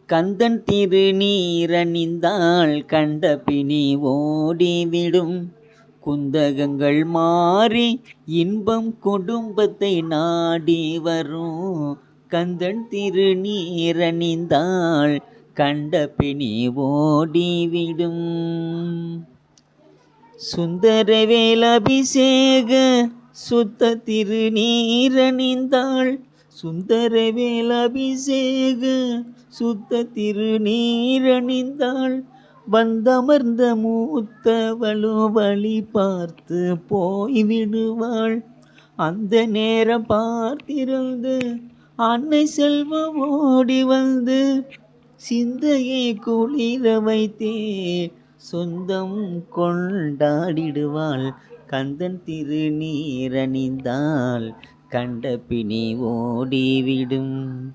கந்தன் திருநீரணிந்தாள் கண்ட பிணி ஓடிவிடும். குந்தகங்கள் மாறி இன்பம் குடும்பத்தை நாடி வரும். கந்தன் திருநீரணிந்தாள் கண்ட பிணி ஓடிவிடும். சுந்தரவேல் அபிஷேக சுத்த திருநீரணிந்தாள். சுந்தரவேல் அபிஷேக சுத்த திருநீரணிந்தாள். வந்தமர்ந்த மூத்தவளோ வழி பார்த்து போய்விடுவாள். அந்த நேரம் பார்த்திருந்து அன்னை செல்வம் ஓடி வந்து சிந்தையை குளிர வைத்தே சொந்தம் கொண்டாடிடுவாள். கந்தன் திருநீரணிந்தாள் கண்ட பிணி ஓடிவிடும்.